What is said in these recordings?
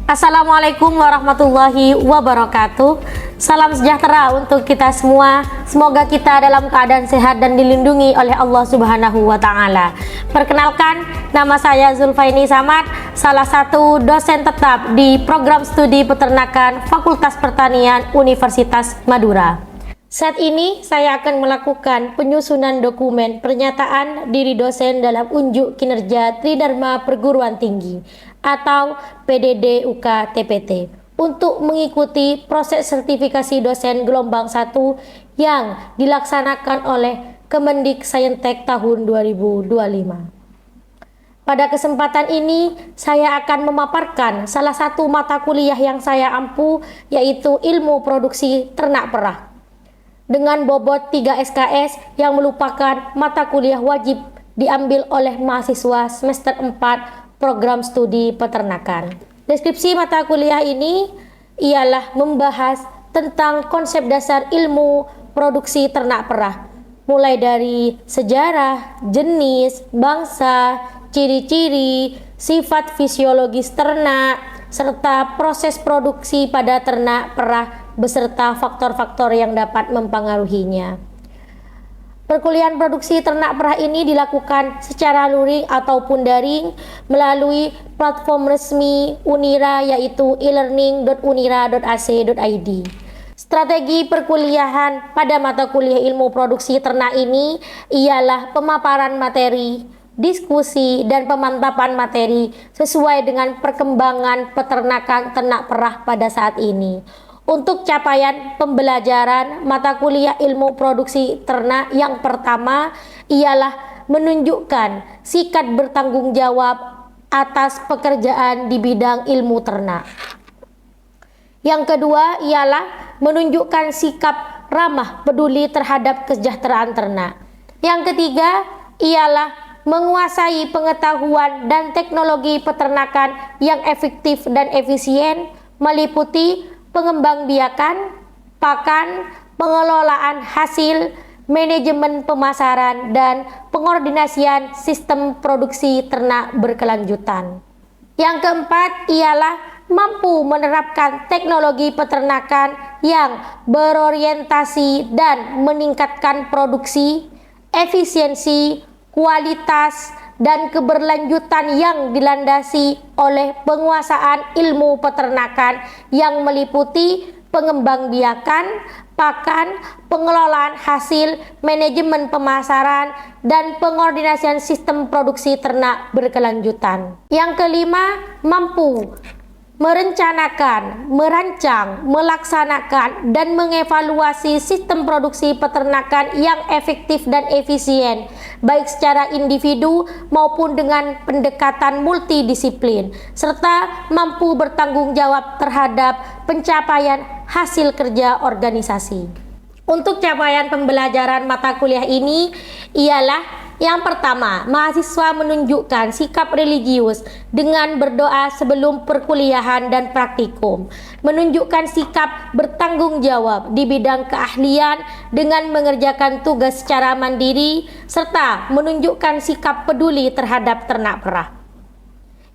Assalamualaikum warahmatullahi wabarakatuh. Salam sejahtera untuk kita semua. Semoga kita dalam keadaan sehat dan dilindungi oleh Allah Subhanahu wa Ta'ala. Perkenalkan, nama saya Zulfaini Samad, salah satu dosen tetap di program studi peternakan Fakultas Pertanian Universitas Madura. Saat ini saya akan melakukan penyusunan dokumen pernyataan diri dosen dalam unjuk kinerja Tridharma Perguruan Tinggi atau PDD UK TPT untuk mengikuti proses sertifikasi dosen gelombang 1 yang dilaksanakan oleh Kemendiksayentek tahun 2025. Pada kesempatan ini, saya akan memaparkan salah satu mata kuliah yang saya ampu, yaitu Ilmu Produksi Ternak Perah, dengan bobot 3 SKS yang merupakan mata kuliah wajib diambil oleh mahasiswa semester 4 program studi peternakan. Deskripsi mata kuliah ini ialah membahas tentang konsep dasar ilmu produksi ternak perah, mulai dari sejarah, jenis, bangsa, ciri-ciri, sifat fisiologis ternak, serta proses produksi pada ternak perah beserta faktor-faktor yang dapat mempengaruhinya. Perkuliahan produksi ternak perah ini dilakukan secara luring ataupun daring melalui platform resmi Unira, yaitu e-learning.unira.ac.id. Strategi perkuliahan pada mata kuliah ilmu produksi ternak ini ialah pemaparan materi, diskusi, dan pemantapan materi sesuai dengan perkembangan peternakan ternak perah pada saat ini. Untuk capaian pembelajaran mata kuliah ilmu produksi ternak yang pertama ialah menunjukkan sikap bertanggung jawab atas pekerjaan di bidang ilmu ternak. Yang kedua ialah menunjukkan sikap ramah peduli terhadap kesejahteraan ternak. Yang ketiga ialah menguasai pengetahuan dan teknologi peternakan yang efektif dan efisien, meliputi pengembangbiakan, pakan, pengelolaan hasil, manajemen pemasaran, dan pengordinasian sistem produksi ternak berkelanjutan. Yang keempat ialah mampu menerapkan teknologi peternakan yang berorientasi dan meningkatkan produksi, efisiensi, kualitas, dan keberlanjutan yang dilandasi oleh penguasaan ilmu peternakan yang meliputi pengembangbiakan, pakan, pengelolaan hasil, manajemen pemasaran, dan pengordinasian sistem produksi ternak berkelanjutan. Yang kelima, mampu merencanakan, merancang, melaksanakan, dan mengevaluasi sistem produksi peternakan yang efektif dan efisien, baik secara individu maupun dengan pendekatan multidisiplin, serta mampu bertanggung jawab terhadap pencapaian hasil kerja organisasi. Untuk capaian pembelajaran mata kuliah ini ialah yang pertama, mahasiswa menunjukkan sikap religius dengan berdoa sebelum perkuliahan dan praktikum, menunjukkan sikap bertanggung jawab di bidang keahlian dengan mengerjakan tugas secara mandiri, serta menunjukkan sikap peduli terhadap ternak perah.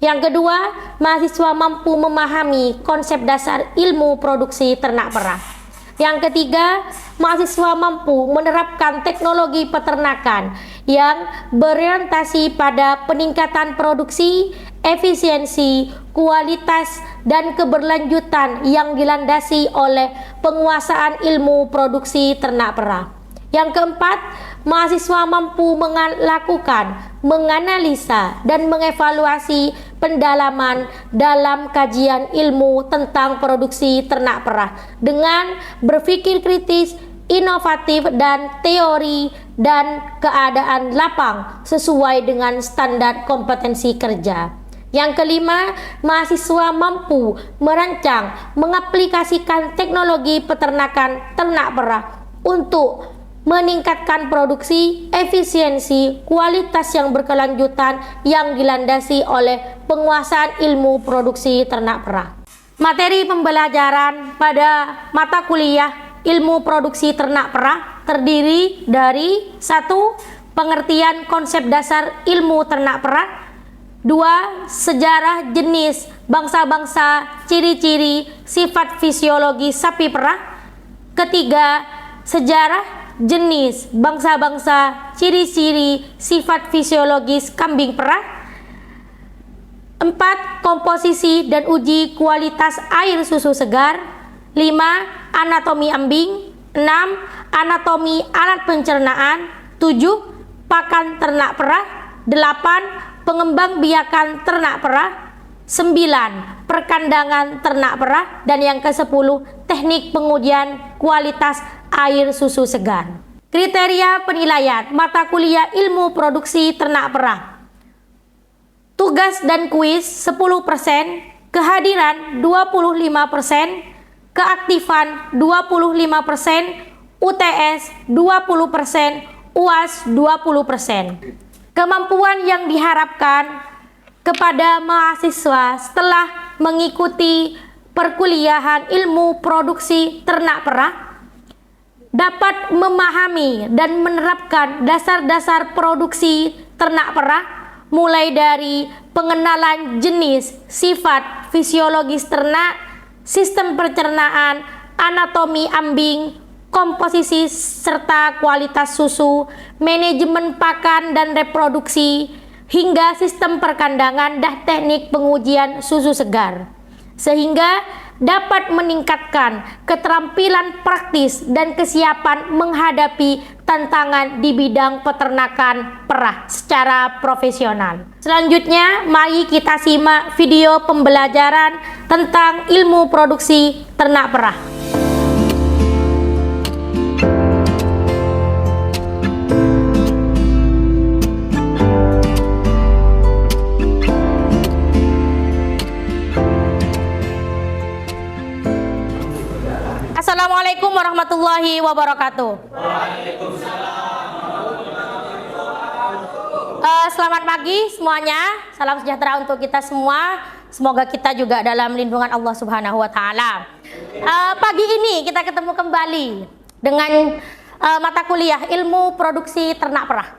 Yang kedua, mahasiswa mampu memahami konsep dasar ilmu produksi ternak perah. Yang ketiga, mahasiswa mampu menerapkan teknologi peternakan yang berorientasi pada peningkatan produksi, efisiensi, kualitas, dan keberlanjutan yang dilandasi oleh penguasaan ilmu produksi ternak perah. Yang keempat, mahasiswa mampu melakukan, menganalisa, dan mengevaluasi pendalaman dalam kajian ilmu tentang produksi ternak perah dengan berpikir kritis, inovatif, dan teori dan keadaan lapang sesuai dengan standar kompetensi kerja. Yang kelima, mahasiswa mampu merancang, mengaplikasikan teknologi peternakan ternak perah untuk meningkatkan produksi, efisiensi, kualitas yang berkelanjutan yang dilandasi oleh penguasaan ilmu produksi ternak perah. Materi pembelajaran pada mata kuliah ilmu produksi ternak perah terdiri dari 1. Pengertian konsep dasar ilmu ternak perah, 2. Sejarah jenis, bangsa-bangsa, ciri-ciri, sifat fisiologi sapi perah. Ketiga, sejarah jenis, bangsa-bangsa, ciri-ciri, sifat fisiologis kambing perah. 4. Komposisi dan uji kualitas air susu segar. 5. Anatomi ambing. 6. Anatomi alat pencernaan. 7. Pakan ternak perah. 8. Pengembangbiakan ternak perah. 9. Perkandangan ternak perah. Dan yang ke-10, teknik pengujian kualitas air susu segar. Kriteria penilaian mata kuliah ilmu produksi ternak perah. Tugas dan kuis 10%, kehadiran 25%, keaktifan 25%, UTS 20%, UAS 20%. Kemampuan yang diharapkan kepada mahasiswa setelah mengikuti perkuliahan ilmu produksi ternak perah dapat memahami dan menerapkan dasar-dasar produksi ternak perah, mulai dari pengenalan jenis, sifat, fisiologis ternak, sistem pencernaan, anatomi ambing, komposisi serta kualitas susu, manajemen pakan dan reproduksi, hingga sistem perkandangan dan teknik pengujian susu segar, sehingga dapat meningkatkan keterampilan praktis dan kesiapan menghadapi tantangan di bidang peternakan perah secara profesional. Selanjutnya, mari kita simak video pembelajaran tentang ilmu produksi ternak perah. Assalamualaikum warahmatullahi wabarakatuh. Selamat pagi semuanya. Salam sejahtera untuk kita semua. Semoga kita juga dalam lindungan Allah Subhanahu wa taala. Pagi ini kita ketemu kembali dengan mata kuliah ilmu produksi ternak perah.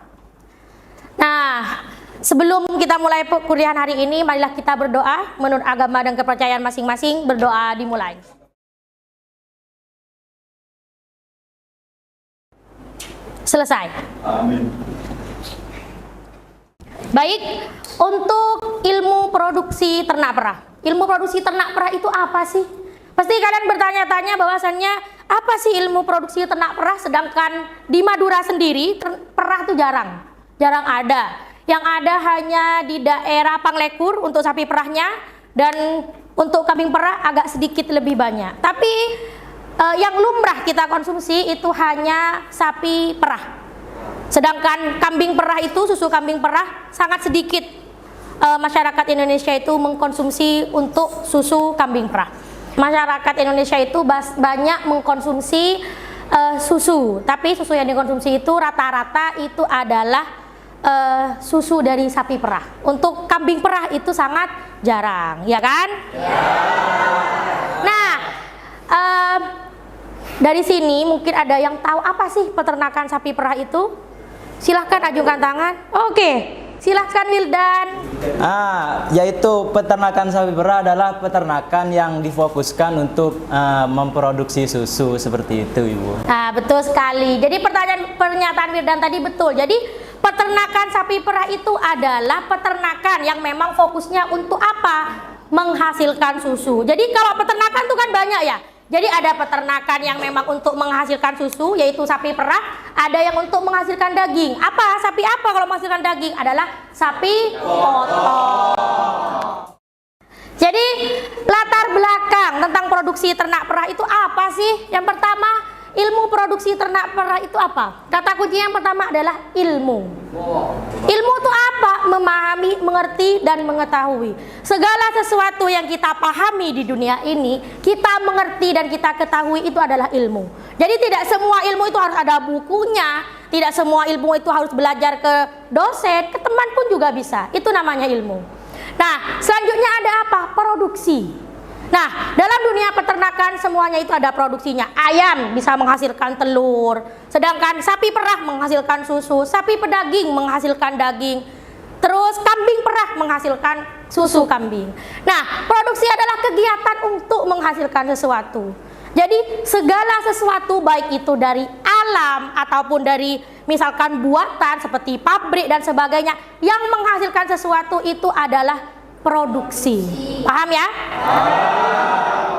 Nah, sebelum kita mulai kuliah hari ini, marilah kita berdoa menurut agama dan kepercayaan masing-masing. Berdoa dimulai. Selesai. Amin. Baik, untuk ilmu produksi ternak perah. Ilmu produksi ternak perah itu apa sih? Pasti kalian bertanya-tanya bahwasannya apa sih ilmu produksi ternak perah, sedangkan di Madura sendiri perah itu jarang ada. Yang ada hanya di daerah Panglekur untuk sapi perahnya, dan untuk kambing perah agak sedikit lebih banyak. Tapi yang lumrah kita konsumsi itu hanya sapi perah. Sedangkan kambing perah itu, susu kambing perah sangat sedikit masyarakat Indonesia itu mengkonsumsi untuk susu kambing perah. Masyarakat Indonesia itu banyak mengkonsumsi susu, tapi susu yang dikonsumsi itu rata-rata itu adalah susu dari sapi perah. Untuk kambing perah itu sangat jarang, ya kan? Ya. Nah, dari sini mungkin ada yang tahu apa sih peternakan sapi perah itu? Silahkan ajukan tangan. Oke, silahkan Wildan. Yaitu peternakan sapi perah adalah peternakan yang difokuskan untuk memproduksi susu, seperti itu, Ibu. Betul sekali. Jadi pernyataan Wildan tadi betul. Jadi peternakan sapi perah itu adalah peternakan yang memang fokusnya untuk apa? Menghasilkan susu. Jadi kalau peternakan itu kan banyak ya. Jadi ada peternakan yang memang untuk menghasilkan susu, yaitu sapi perah. Ada yang untuk menghasilkan daging. Apa? Sapi apa kalau menghasilkan daging? Adalah sapi potong. Jadi latar belakang tentang produksi ternak perah itu apa sih? Yang pertama, ilmu produksi ternak perah itu apa? Kata kunci yang pertama adalah ilmu. Ilmu itu apa? Memahami, mengerti, dan mengetahui. Segala sesuatu yang kita pahami di dunia ini, kita mengerti dan kita ketahui, itu adalah ilmu. Jadi tidak semua ilmu itu harus ada bukunya, tidak semua ilmu itu harus belajar ke dosen, ke teman pun juga bisa. Itu namanya ilmu. Nah, selanjutnya ada apa? Produksi. Nah, dalam dunia peternakan semuanya itu ada produksinya. Ayam bisa menghasilkan telur, sedangkan sapi perah menghasilkan susu, sapi pedaging menghasilkan daging, Terus kambing perah menghasilkan susu kambing. Nah, produksi adalah kegiatan untuk menghasilkan sesuatu. Jadi segala sesuatu baik itu dari alam ataupun dari misalkan buatan seperti pabrik dan sebagainya yang menghasilkan sesuatu itu adalah produksi. Paham ya?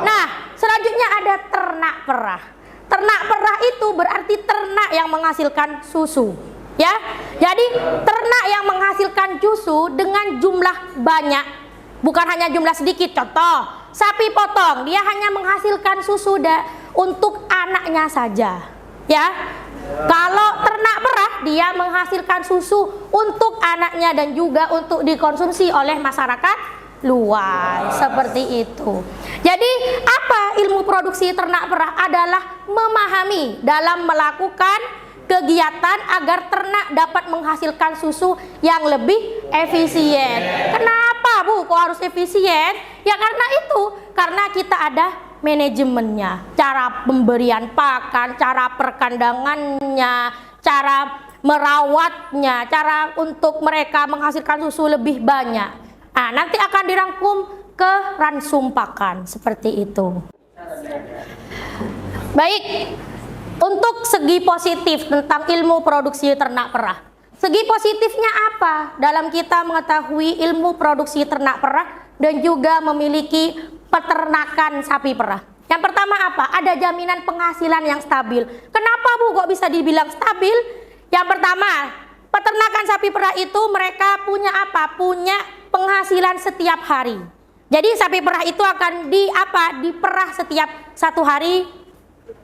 Nah, selanjutnya ada ternak perah. Ternak perah itu berarti ternak yang menghasilkan susu. Ya, jadi ternak yang menghasilkan susu dengan jumlah banyak, bukan hanya jumlah sedikit. Contoh, sapi potong, dia hanya menghasilkan susu untuk anaknya saja. Ya, kalau ternak perah, dia menghasilkan susu untuk anaknya dan juga untuk dikonsumsi oleh masyarakat luas. Seperti itu. Jadi, apa ilmu produksi ternak perah adalah memahami dalam melakukan kegiatan agar ternak dapat menghasilkan susu yang lebih efisien. Kenapa Bu kok harus efisien? Ya karena kita ada manajemennya, cara pemberian pakan, cara perkandangannya, cara merawatnya, cara untuk mereka menghasilkan susu lebih banyak. Nah, nanti akan dirangkum ke ransum pakan seperti itu. Baik. Untuk segi positif tentang ilmu produksi ternak perah. Segi positifnya apa? Dalam kita mengetahui ilmu produksi ternak perah dan juga memiliki peternakan sapi perah. Yang pertama apa? Ada jaminan penghasilan yang stabil. Kenapa Bu kok bisa dibilang stabil? Yang pertama, peternakan sapi perah itu mereka punya apa? Punya penghasilan setiap hari. Jadi sapi perah itu akan diperah setiap satu hari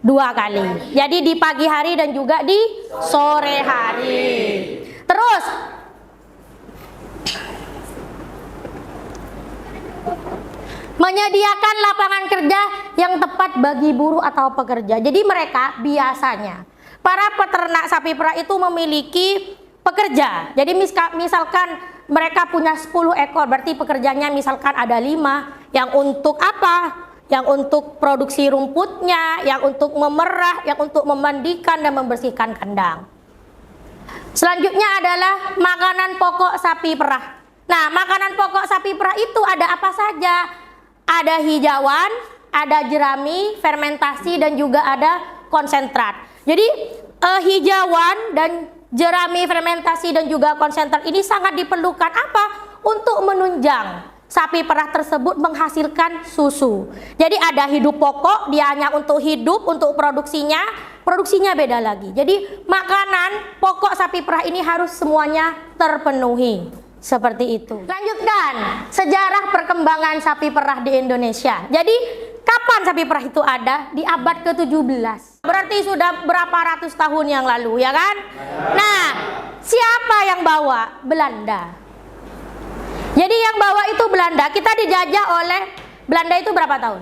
2 kali. Jadi di pagi hari dan juga di sore hari. Terus menyediakan lapangan kerja yang tepat bagi buruh atau pekerja. Jadi mereka biasanya para peternak sapi perah itu memiliki pekerja. Jadi misalkan mereka punya 10 ekor, berarti pekerjanya misalkan ada 5 yang untuk apa? Yang untuk produksi rumputnya, yang untuk memerah, yang untuk memandikan dan membersihkan kandang. Selanjutnya adalah makanan pokok sapi perah. Nah, makanan pokok sapi perah itu ada apa saja? Ada hijauan, ada jerami, fermentasi, dan juga ada konsentrat. Jadi hijauan dan jerami, fermentasi, dan juga konsentrat ini sangat diperlukan apa? Untuk menunjang sapi perah tersebut menghasilkan susu. Jadi ada hidup pokok, dia hanya untuk hidup, untuk produksinya beda lagi. Jadi makanan pokok sapi perah ini harus semuanya terpenuhi. Seperti itu. Lanjutkan sejarah perkembangan sapi perah di Indonesia. Jadi kapan sapi perah itu ada? Di abad ke-17. Berarti sudah berapa ratus tahun yang lalu, ya kan? Nah, siapa yang bawa? Belanda. Jadi yang bawa itu Belanda. Kita dijajah oleh Belanda itu berapa tahun?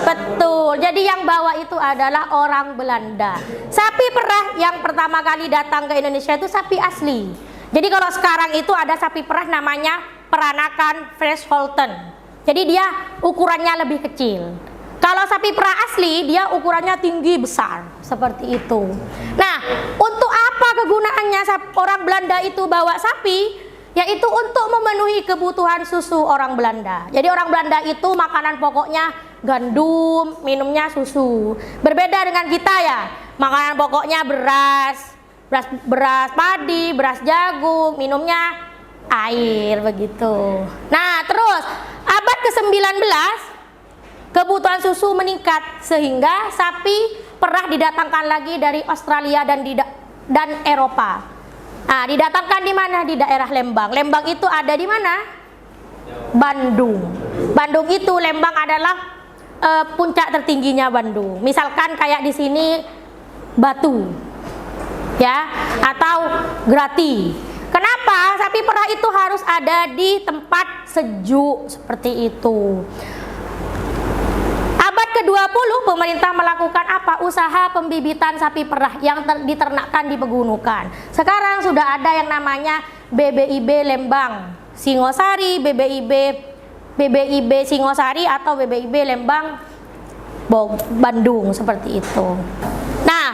Betul. Jadi yang bawa itu adalah orang Belanda. Sapi perah yang pertama kali datang ke Indonesia itu sapi asli. Jadi kalau sekarang itu ada sapi perah namanya peranakan Friesholten. Jadi dia ukurannya lebih kecil. Kalau sapi perah asli dia ukurannya tinggi besar seperti itu. Nah, untuk apa kegunaannya orang Belanda itu bawa sapi? Yaitu untuk memenuhi kebutuhan susu orang Belanda. Jadi orang Belanda itu makanan pokoknya gandum, minumnya susu. Berbeda dengan kita ya, makanan pokoknya beras padi, beras jagung, minumnya air begitu. Nah, terus abad ke-19 kebutuhan susu meningkat sehingga sapi perah didatangkan lagi dari Australia dan Eropa. Nah, didatangkan di mana? Di daerah Lembang. Lembang itu ada di mana? Bandung. Bandung itu Lembang adalah puncak tertingginya Bandung. Misalkan kayak di sini Batu, ya, atau Grati. Kenapa sapi perah itu harus ada di tempat sejuk seperti itu? Abad ke-20 pemerintah melakukan apa? Usaha pembibitan sapi perah yang diternakkan di pegunungan. Sekarang sudah ada yang namanya BBIB Lembang Singosari, BBIB Singosari atau BBIB Lembang Bandung seperti itu. Nah,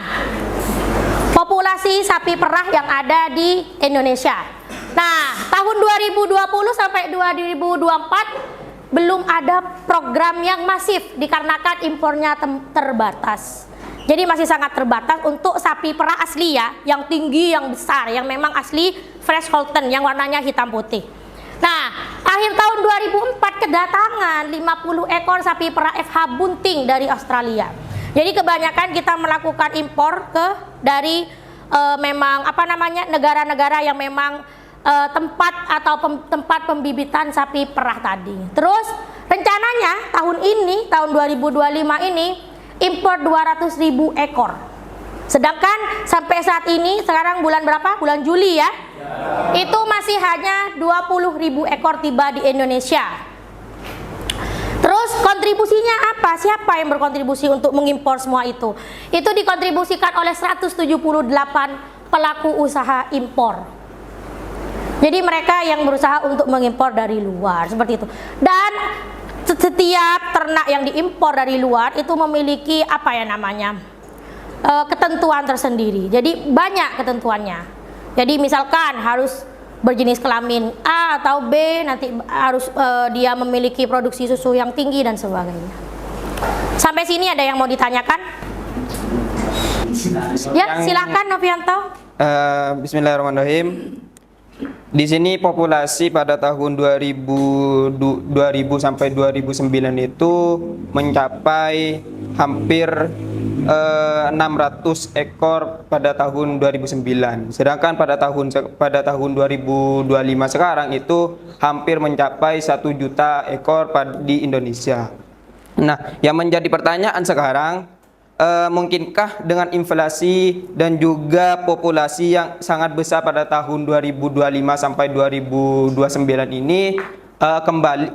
populasi populasi sapi perah yang ada di Indonesia. Nah, tahun 2020 sampai 2024 belum ada program yang masif dikarenakan impornya terbatas. Jadi masih sangat terbatas untuk sapi perah asli ya, yang tinggi, yang besar, yang memang asli fresh Holstein yang warnanya hitam putih. Nah, akhir tahun 2004 kedatangan 50 ekor sapi perah FH bunting dari Australia. Jadi kebanyakan kita melakukan impor dari memang negara-negara yang memang tempat tempat pembibitan sapi perah tadi. Terus rencananya tahun 2025 ini impor 200.000 ekor. Sedangkan sampai saat ini, sekarang bulan berapa? Bulan Juli ya. Itu masih hanya 20.000 ekor tiba di Indonesia. Terus kontribusinya apa? Siapa yang berkontribusi untuk mengimpor semua itu? Itu dikontribusikan oleh 178 pelaku usaha impor. Jadi mereka yang berusaha untuk mengimpor dari luar, seperti itu. Dan setiap ternak yang diimpor dari luar itu memiliki ketentuan tersendiri. Jadi banyak ketentuannya. Jadi misalkan harus berjenis kelamin A atau B, nanti harus dia memiliki produksi susu yang tinggi dan sebagainya. Sampai sini ada yang mau ditanyakan? Ya, silakan Novianto. Bismillahirrahmanirrahim. Di sini populasi pada tahun 2000 sampai 2009 itu mencapai hampir 600 ekor pada tahun 2009. Sedangkan pada tahun 2025 sekarang itu hampir mencapai 1 juta ekor di Indonesia. Nah, yang menjadi pertanyaan sekarang, mungkinkah dengan inflasi dan juga populasi yang sangat besar pada tahun 2025 sampai 2029 ini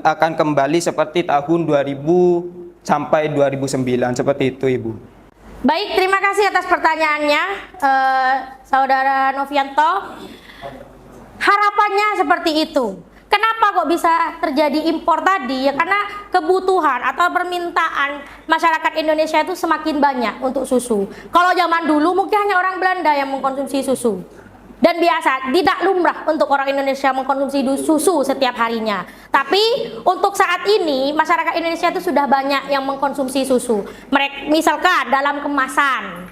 akan kembali seperti tahun 2000 sampai 2009, seperti itu Ibu? Baik, terima kasih atas pertanyaannya, Saudara Novianto. Harapannya seperti itu. Kenapa kok bisa terjadi impor tadi? Ya karena kebutuhan atau permintaan masyarakat Indonesia itu semakin banyak untuk susu. Kalau zaman dulu mungkin hanya orang Belanda yang mengkonsumsi susu. Dan biasa, tidak lumrah untuk orang Indonesia mengkonsumsi susu setiap harinya. Tapi untuk saat ini masyarakat Indonesia itu sudah banyak yang mengkonsumsi susu. Mereka misalkan dalam kemasan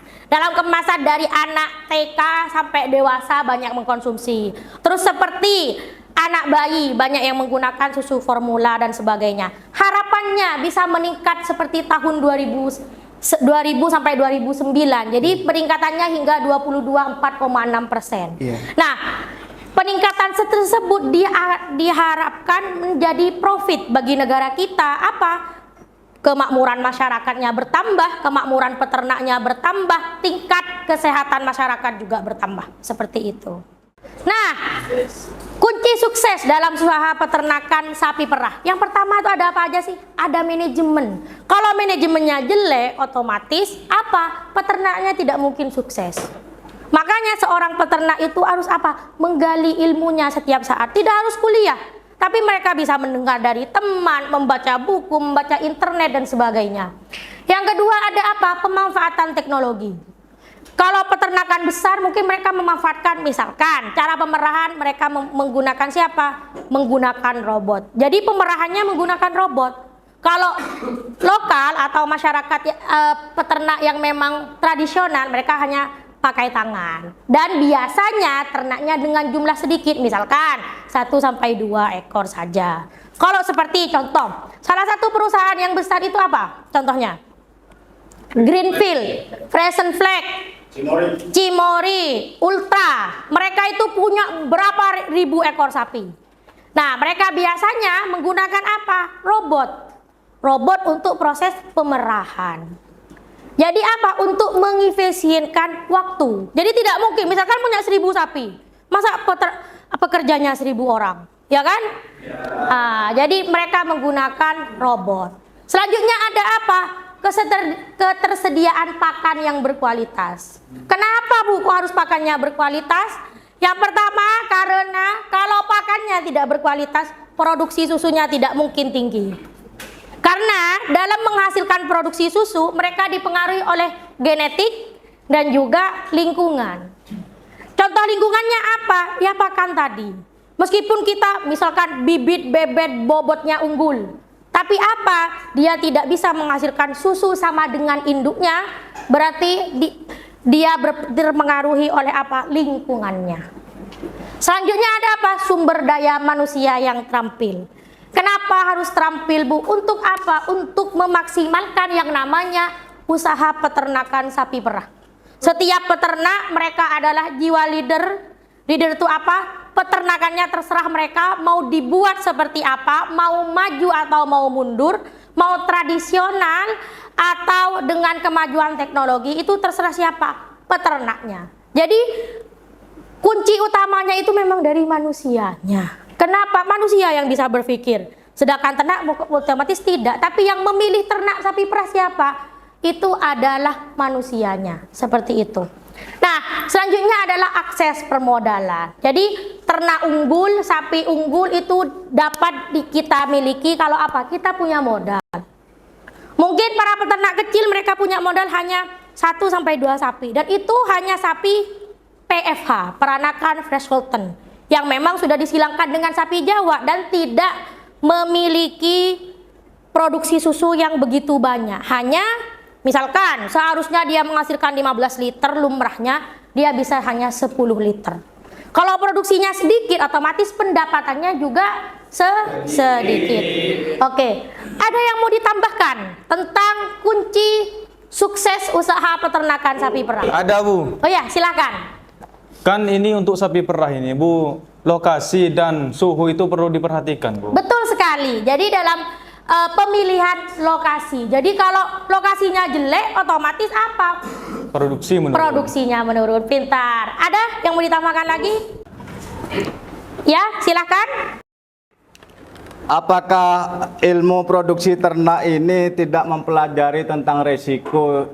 dari anak TK sampai dewasa banyak mengkonsumsi. Terus seperti anak bayi banyak yang menggunakan susu formula dan sebagainya. Harapannya bisa meningkat seperti tahun 2000 sampai 2009. Jadi peningkatannya hingga 22,4,6%. Nah, peningkatan tersebut diharapkan menjadi profit bagi negara kita. Apa? Kemakmuran masyarakatnya bertambah, kemakmuran peternaknya bertambah, tingkat kesehatan masyarakat juga bertambah. Seperti itu. Nah, kunci sukses dalam usaha peternakan sapi perah. Yang pertama itu ada apa aja sih? Ada manajemen. Kalau manajemennya jelek, otomatis apa? Peternaknya tidak mungkin sukses. Makanya seorang peternak itu harus apa? Menggali ilmunya setiap saat. Tidak harus kuliah, tapi mereka bisa mendengar dari teman, membaca buku, membaca internet dan sebagainya. Yang kedua ada apa? Pemanfaatan teknologi. Kalau peternakan besar mungkin mereka memanfaatkan misalkan cara pemerahan mereka menggunakan siapa? Menggunakan robot. Jadi pemerahannya menggunakan robot. Kalau lokal atau masyarakat peternak yang memang tradisional mereka hanya pakai tangan. Dan biasanya ternaknya dengan jumlah sedikit, misalkan 1 sampai 2 ekor saja. Kalau seperti contoh, salah satu perusahaan yang besar itu apa? Contohnya Greenfield, Frozen Flag, Cimory, Ultra, mereka itu punya berapa ribu ekor sapi. Nah, mereka biasanya menggunakan apa? Robot untuk proses pemerahan. Jadi apa? Untuk mengefisienkan waktu. Jadi tidak mungkin, misalkan punya 1000 sapi, masa pekerjanya 1000 orang, ya kan? Jadi mereka menggunakan robot. Selanjutnya ada apa? Ketersediaan pakan yang berkualitas. Kenapa Bu kok harus pakannya berkualitas? Yang pertama karena kalau pakannya tidak berkualitas, produksi susunya tidak mungkin tinggi. Karena dalam menghasilkan produksi susu, mereka dipengaruhi oleh genetik, dan juga lingkungan. Contoh lingkungannya apa? Ya pakan tadi. Meskipun kita misalkan bibit bebet bobotnya unggul, tapi apa? Dia tidak bisa menghasilkan susu sama dengan induknya, berarti dia terpengaruhi oleh apa? Lingkungannya. Selanjutnya ada apa? Sumber daya manusia yang terampil. Kenapa harus terampil, Bu? Untuk apa? Untuk memaksimalkan yang namanya usaha peternakan sapi perah. Setiap peternak mereka adalah jiwa leader. Leader itu apa? Peternakannya terserah mereka mau dibuat seperti apa, mau maju atau mau mundur, mau tradisional atau dengan kemajuan teknologi, itu terserah siapa? Peternaknya. Jadi kunci utamanya itu memang dari manusianya. Kenapa? Manusia yang bisa berpikir, sedangkan ternak otomatis tidak. Tapi yang memilih ternak sapi perah siapa? Itu adalah manusianya. Seperti itu. Nah, selanjutnya adalah akses permodalan. Jadi ternak unggul, sapi unggul itu dapat kita miliki kalau apa? Kita punya modal. Mungkin para peternak kecil mereka punya modal hanya 1 sampai 2 sapi, dan itu hanya sapi PFH, peranakan fresh Holstein, yang memang sudah disilangkan dengan sapi Jawa dan tidak memiliki produksi susu yang begitu banyak. Hanya misalkan seharusnya dia menghasilkan 15 liter, lumrahnya dia bisa hanya 10 liter. Kalau produksinya sedikit, otomatis pendapatannya juga sedikit. Oke, ada yang mau ditambahkan tentang kunci sukses usaha peternakan sapi perah? Ada, Bu. Oh ya, silakan. Kan ini untuk sapi perah ini, Bu, lokasi dan suhu itu perlu diperhatikan, Bu. Betul sekali. Jadi dalam pemilihan lokasi. Jadi kalau lokasinya jelek, otomatis apa? Produksi menurun. Produksinya menurun. Pintar. Ada yang mau ditambahkan lagi? Ya, silakan. Apakah ilmu produksi ternak ini tidak mempelajari tentang resiko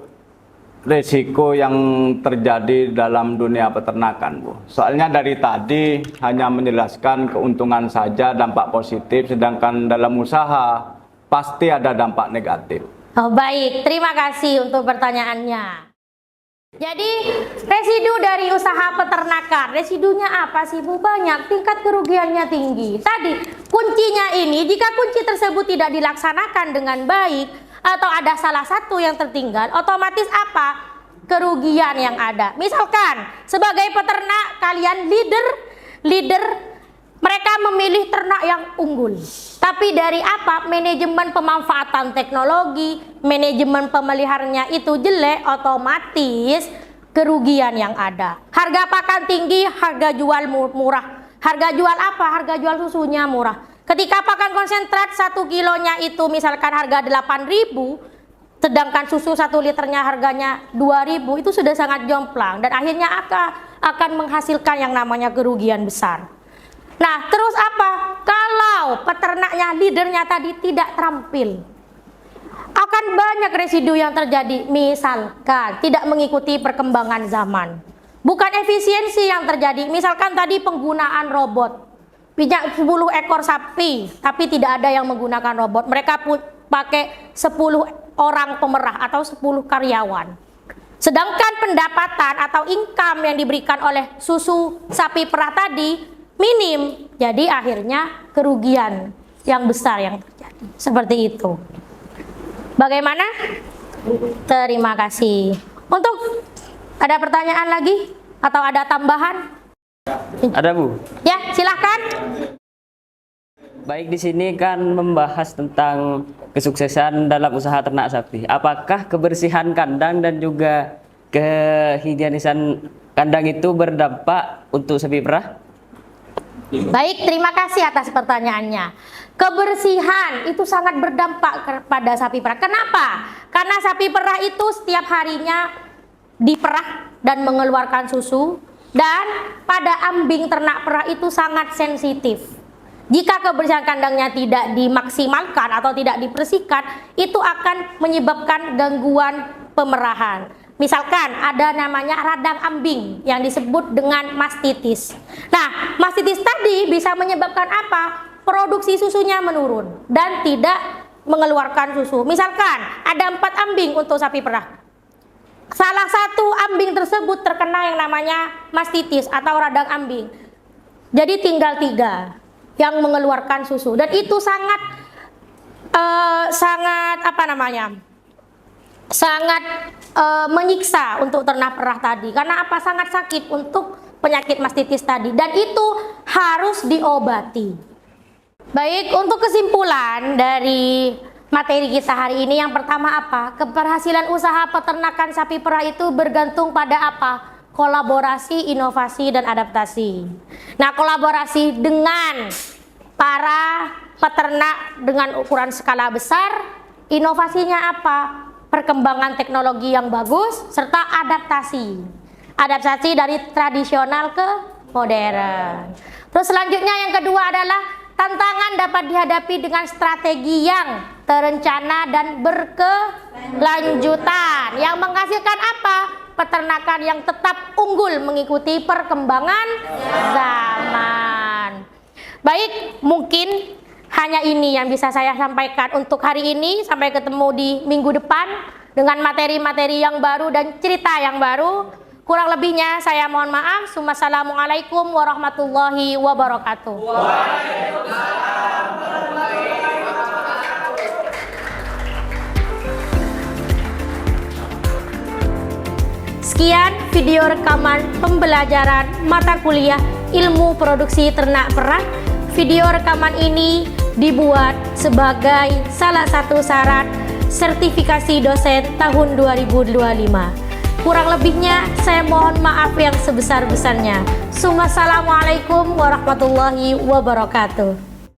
yang terjadi dalam dunia peternakan, Bu? Soalnya dari tadi hanya menjelaskan keuntungan saja, dampak positif, sedangkan dalam usaha pasti ada dampak negatif. Oh, baik, terima kasih untuk pertanyaannya. Jadi residu dari usaha peternakan, residunya apa sih, Bu? Banyak, tingkat kerugiannya tinggi. Tadi kuncinya ini, jika kunci tersebut tidak dilaksanakan dengan baik atau ada salah satu yang tertinggal, otomatis apa? Kerugian yang ada. Misalkan sebagai peternak kalian leader, mereka memilih ternak yang unggul. Tapi dari apa? Manajemen pemanfaatan teknologi, manajemen pemeliharaannya itu jelek, otomatis kerugian yang ada. Harga pakan tinggi, harga jual murah. Harga jual apa? Harga jual susunya murah. Ketika pakan konsentrat 1 kilonya itu misalkan harga 8.000, sedangkan susu 1 liternya harganya 2.000, itu sudah sangat jomplang dan akhirnya akan menghasilkan yang namanya kerugian besar. Nah, terus apa? Kalau peternaknya, leadernya tadi tidak terampil, akan banyak residu yang terjadi. Misalkan tidak mengikuti perkembangan zaman, bukan efisiensi yang terjadi. Misalkan tadi penggunaan robot, pijak 10 ekor sapi, tapi tidak ada yang menggunakan robot. Mereka pakai 10 orang pemerah atau 10 karyawan. Sedangkan pendapatan atau income yang diberikan oleh susu sapi perah tadi minim, jadi akhirnya kerugian yang besar yang terjadi. Seperti itu. Bagaimana? Terima kasih. Untuk ada pertanyaan lagi atau ada tambahan? Ada, Bu. Ya, silakan. Baik, di sini kan membahas tentang kesuksesan dalam usaha ternak sapi. Apakah kebersihan kandang dan juga kehigienisan kandang itu berdampak untuk sapi perah? Baik, terima kasih atas pertanyaannya. Kebersihan itu sangat berdampak kepada sapi perah. Kenapa? Karena sapi perah itu setiap harinya diperah dan mengeluarkan susu, dan pada ambing ternak perah itu sangat sensitif. Jika kebersihan kandangnya tidak dimaksimalkan atau tidak dibersihkan, itu akan menyebabkan gangguan pemerahan. Misalkan ada namanya radang ambing yang disebut dengan mastitis. Nah, mastitis tadi bisa menyebabkan apa? Produksi susunya menurun dan tidak mengeluarkan susu. Misalkan ada 4 ambing untuk sapi perah. salah satu ambing tersebut terkena yang namanya mastitis atau radang ambing. Jadi tinggal 3 yang mengeluarkan susu, dan itu sangat menyiksa untuk ternak perah tadi. Karena apa? Sangat sakit untuk penyakit mastitis tadi, dan itu harus diobati. Baik, untuk kesimpulan dari materi kita hari ini, yang pertama apa? Keberhasilan usaha peternakan sapi perah itu bergantung pada apa? Kolaborasi, inovasi, dan adaptasi. Nah, kolaborasi dengan para peternak dengan ukuran skala besar, inovasinya apa? Perkembangan teknologi yang bagus, serta adaptasi. Adaptasi dari tradisional ke modern. Terus selanjutnya yang kedua adalah tantangan dapat dihadapi dengan strategi yang terencana dan berkelanjutan, yang menghasilkan apa? Peternakan yang tetap unggul mengikuti perkembangan zaman. Baik, mungkin hanya ini yang bisa saya sampaikan untuk hari ini. Sampai ketemu di minggu depan dengan materi-materi yang baru dan cerita yang baru. Kurang lebihnya saya mohon maaf. Wassalamualaikum warahmatullahi wabarakatuh. Sekian video rekaman pembelajaran mata kuliah ilmu produksi ternak perah. Video rekaman ini dibuat sebagai salah satu syarat sertifikasi dosen tahun 2025. Kurang lebihnya saya mohon maaf yang sebesar-besarnya. Wassalamualaikum warahmatullahi wabarakatuh.